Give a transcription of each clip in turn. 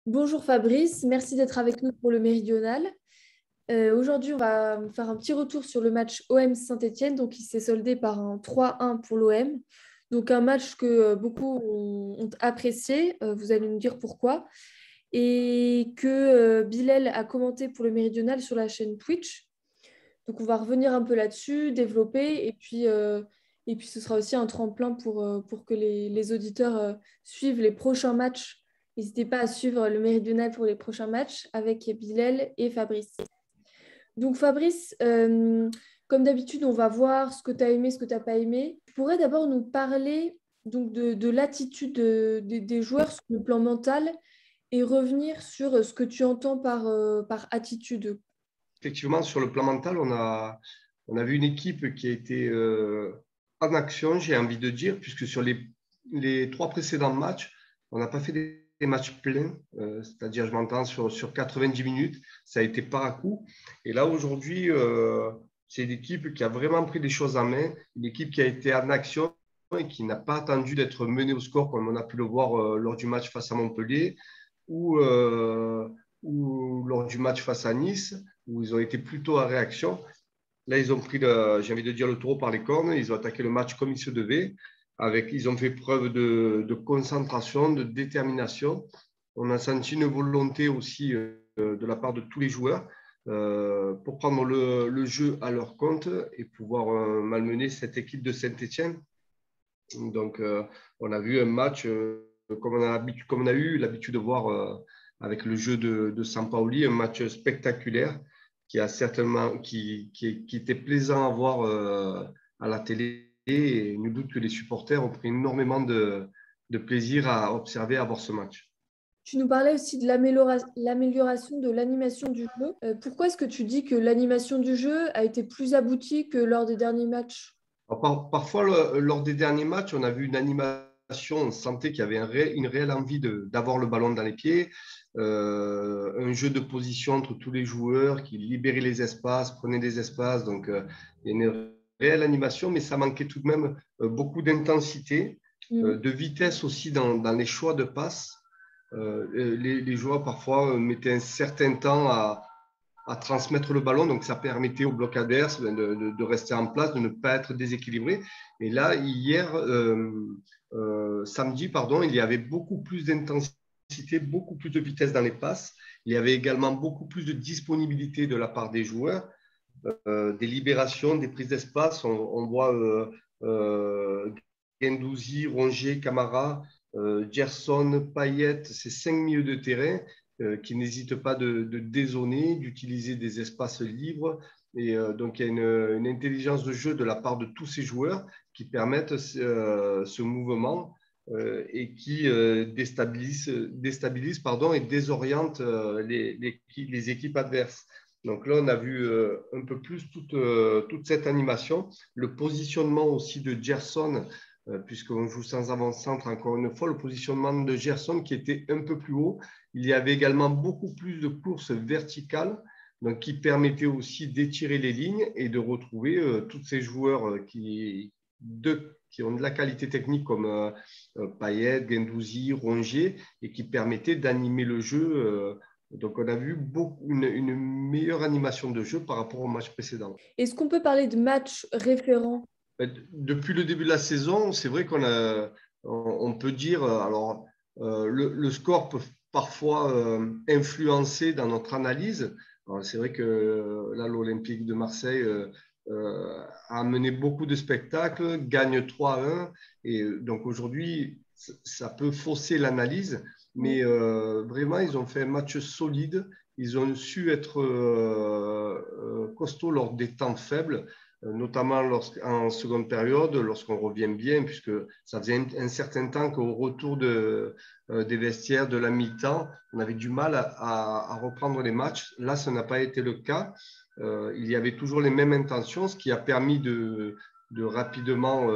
Bonjour Fabrice, merci d'être avec nous pour le Méridional. Aujourd'hui, on va faire un petit retour sur le match OM Saint-Étienne, donc il s'est soldé par un 3-1 pour l'OM. Donc un match que beaucoup ont apprécié, vous allez nous dire pourquoi, et que Bilal a commenté pour le Méridional sur la chaîne Twitch. Donc on va revenir un peu là-dessus, développer, et puis ce sera aussi un tremplin pour que les auditeurs suivent les prochains matchs. N'hésitez pas à suivre le Méridional pour les prochains matchs avec Bilal et Fabrice. Donc Fabrice, comme d'habitude, on va voir ce que tu as aimé, ce que tu n'as pas aimé. Tu pourrais d'abord nous parler donc, de l'attitude des joueurs sur le plan mental et revenir sur ce que tu entends par attitude. Effectivement, sur le plan mental, on a vu une équipe qui a été en action, j'ai envie de dire, puisque sur les trois précédents matchs, on n'a pas fait des matchs pleins, c'est-à-dire, je m'entends, sur 90 minutes, ça a été par à coup. Et là, aujourd'hui, c'est une équipe qui a vraiment pris des choses en main, une équipe qui a été en action et qui n'a pas attendu d'être menée au score, comme on a pu le voir lors du match face à Montpellier ou lors du match face à Nice, où ils ont été plutôt à réaction. Là, ils ont pris, j'ai envie de dire, le taureau par les cornes. Ils ont attaqué le match comme il se devait. Ils ont fait preuve de concentration, de détermination. On a senti une volonté aussi de la part de tous les joueurs pour prendre le jeu à leur compte et pouvoir malmener cette équipe de Saint-Étienne. Donc, on a vu un match comme on a eu l'habitude de voir avec le jeu de Sampaoli, un match spectaculaire qui était plaisant à voir à la télé. Et il nous doute que les supporters ont pris énormément de plaisir à observer, à voir ce match. Tu nous parlais aussi de l'amélioration de l'animation du jeu. Pourquoi est-ce que tu dis que l'animation du jeu a été plus aboutie que lors des derniers matchs? Alors, parfois, lors des derniers matchs, on a vu une animation, on sentait qu'il y avait une réelle envie d'avoir le ballon dans les pieds, un jeu de position entre tous les joueurs qui libéraient les espaces, prenaient des espaces. Donc, il y a une réelle animation, mais ça manquait tout de même beaucoup d'intensité, de vitesse aussi dans les choix de passes. Les joueurs, parfois, mettaient un certain temps à transmettre le ballon. Donc, ça permettait au bloc adverse de rester en place, de ne pas être déséquilibré. Et là, samedi, pardon, il y avait beaucoup plus d'intensité, beaucoup plus de vitesse dans les passes. Il y avait également beaucoup plus de disponibilité de la part des joueurs, des libérations, des prises d'espace. On voit Guendouzi, Rongier, Camara, Gerson, Payet, ces 5 milieux de terrain qui n'hésitent pas de dézoner, d'utiliser des espaces libres. Et donc, il y a une intelligence de jeu de la part de tous ces joueurs qui permettent ce mouvement et qui déstabilisent et désorientent les équipes adverses. Donc là, on a vu un peu plus toute cette animation. Le positionnement aussi de Gerson, puisqu'on joue sans avant-centre, encore une fois, le positionnement de Gerson qui était un peu plus haut. Il y avait également beaucoup plus de courses verticales, donc qui permettaient aussi d'étirer les lignes et de retrouver tous ces joueurs qui ont de la qualité technique comme Payet, Guendouzi, Rongier, et qui permettaient d'animer le jeu. Donc, on a vu une meilleure animation de jeu par rapport au match précédent. Est-ce qu'on peut parler de match référent? Depuis le début de la saison, c'est vrai on peut dire, alors le score peut parfois influencer dans notre analyse. C'est vrai que là, l'Olympique de Marseille a mené beaucoup de spectacles, gagne 3-1. Et donc aujourd'hui, ça peut fausser l'analyse. Mais vraiment, ils ont fait un match solide. Ils ont su être costauds lors des temps faibles, notamment en seconde période, lorsqu'on revient bien, puisque ça faisait un certain temps qu'au retour des vestiaires de la mi-temps, on avait du mal à reprendre les matchs. Là, ça n'a pas été le cas. Il y avait toujours les mêmes intentions, ce qui a permis de rapidement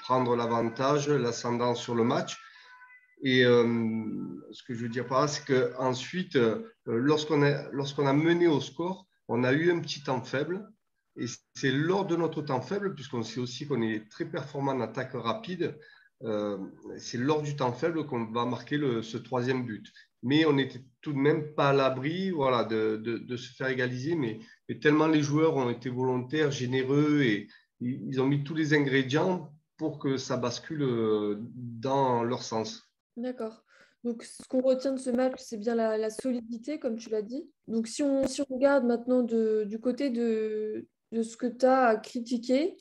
prendre l'avantage, l'ascendant sur le match. Et ce que je veux dire par là, c'est qu'ensuite, lorsqu'on a mené au score, on a eu un petit temps faible. Et c'est lors de notre temps faible, puisqu'on sait aussi qu'on est très performant en attaque rapide, c'est lors du temps faible qu'on va marquer ce troisième but. Mais on n'était tout de même pas à l'abri voilà, de se faire égaliser. Mais tellement les joueurs ont été volontaires, généreux et ils ont mis tous les ingrédients pour que ça bascule dans leur sens. D'accord. Donc, ce qu'on retient de ce match, c'est bien la solidité, comme tu l'as dit. Donc, si on regarde maintenant du côté de ce que tu as critiqué,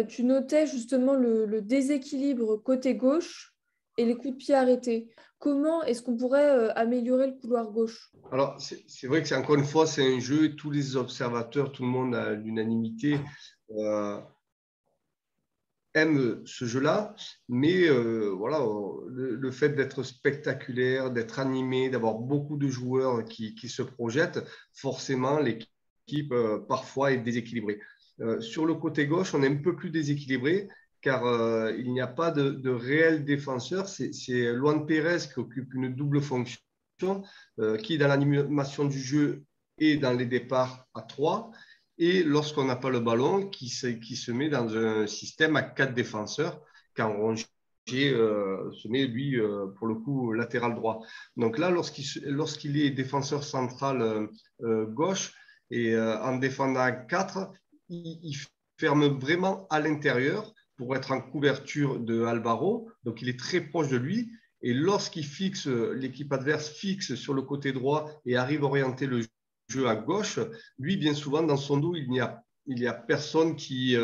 tu notais justement le déséquilibre côté gauche et les coups de pied arrêtés. Comment est-ce qu'on pourrait améliorer le couloir gauche? Alors, c'est vrai que c'est encore une fois, c'est un jeu, tous les observateurs, tout le monde à l'unanimité euh, aime ce jeu-là, mais voilà, le fait d'être spectaculaire, d'être animé, d'avoir beaucoup de joueurs qui se projettent, forcément, l'équipe parfois est déséquilibrée. Sur le côté gauche, on est un peu plus déséquilibré car il n'y a pas de réel défenseur. C'est Luan Pérez qui occupe une double fonction, qui dans l'animation du jeu et dans les départs à 3 et lorsqu'on n'a pas le ballon, qui se met dans un système à 4 défenseurs, quand Rongier se met, lui, pour le coup, latéral droit. Donc là, lorsqu'il est défenseur central gauche et en défendant à 4, il ferme vraiment à l'intérieur pour être en couverture de Alvaro. Donc il est très proche de lui. Et lorsqu'il fixe, l'équipe adverse fixe sur le côté droit et arrive à orienter le jeu à gauche, lui, bien souvent, dans son dos, il n'y a personne qui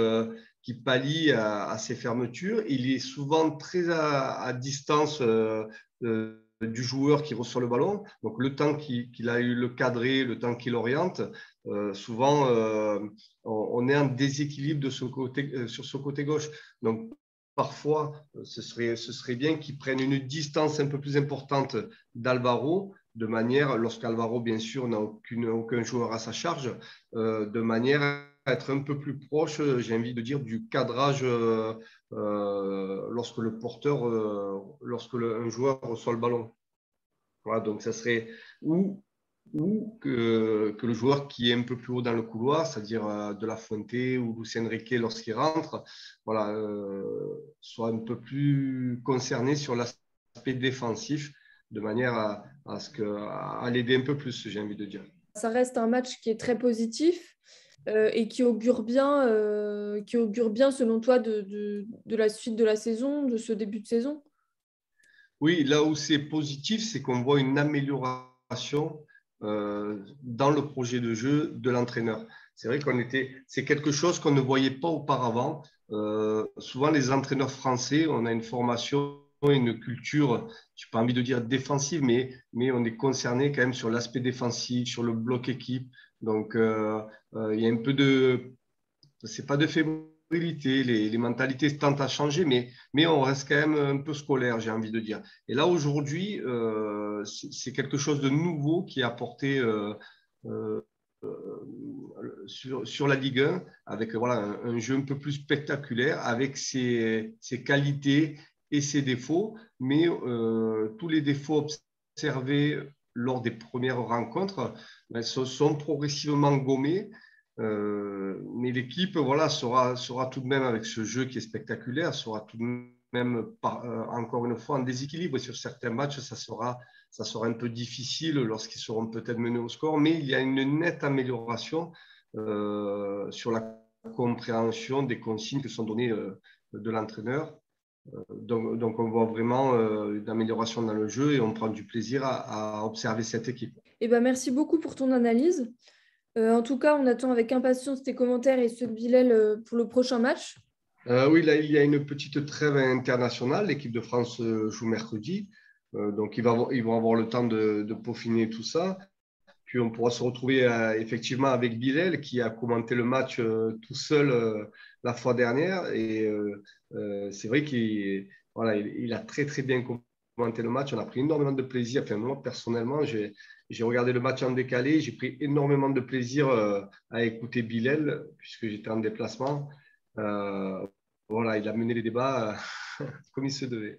pallie à ses fermetures. Il est souvent très à distance du joueur qui reçoit le ballon. Donc, le temps qu'il a eu le cadré, le temps qu'il oriente, souvent, on est en déséquilibre sur ce côté gauche. Donc, parfois, ce serait bien qu'il prenne une distance un peu plus importante d'Alvaro, de manière, lorsqu'Alvaro, bien sûr, n'a aucun joueur à sa charge, de manière à être un peu plus proche, j'ai envie de dire, du cadrage lorsque le porteur, un joueur reçoit le ballon. Voilà, donc ça serait ou que le joueur qui est un peu plus haut dans le couloir, c'est-à-dire De La Fuente ou Lucien Riquet lorsqu'il rentre, voilà, soit un peu plus concerné sur l'aspect défensif de manière à l'aider un peu plus, j'ai envie de dire. Ça reste un match qui est très positif et qui augure bien, selon toi, de la suite de la saison, de ce début de saison. Oui, là où c'est positif, c'est qu'on voit une amélioration dans le projet de jeu de l'entraîneur. C'est vrai c'est quelque chose qu'on ne voyait pas auparavant. Souvent, les entraîneurs français, on a une formation, une culture, je n'ai pas envie de dire défensive, mais on est concerné quand même sur l'aspect défensif, sur le bloc équipe. Donc, il y a un peu c'est pas de fébrilité, les mentalités tentent à changer, mais on reste quand même un peu scolaire, j'ai envie de dire. Et là, aujourd'hui, c'est quelque chose de nouveau qui est apporté euh, sur la Ligue 1, avec voilà, un jeu un peu plus spectaculaire, avec ses qualités et ses défauts, mais tous les défauts observés lors des premières rencontres ben, sont progressivement gommés. Mais l'équipe voilà, sera tout de même, avec ce jeu qui est spectaculaire, sera tout de même, encore une fois, en déséquilibre. Et sur certains matchs, ça sera un peu difficile lorsqu'ils seront peut-être menés au score, mais il y a une nette amélioration sur la compréhension des consignes qui sont données de l'entraîneur. Donc, on voit vraiment une amélioration dans le jeu et on prend du plaisir à observer cette équipe. Eh ben, merci beaucoup pour ton analyse. En tout cas, on attend avec impatience tes commentaires et ceux de Bilal pour le prochain match. Oui, là, il y a une petite trêve internationale. L'équipe de France joue mercredi. Donc, ils vont avoir le temps de peaufiner tout ça. Puis, on pourra se retrouver effectivement avec Bilal qui a commenté le match tout seul la fois dernière. Et c'est vrai voilà, il a très, très bien commenté le match. On a pris énormément de plaisir. Enfin, moi, personnellement, j'ai regardé le match en décalé. J'ai pris énormément de plaisir à écouter Bilal puisque j'étais en déplacement. Voilà, il a mené les débats comme il se devait.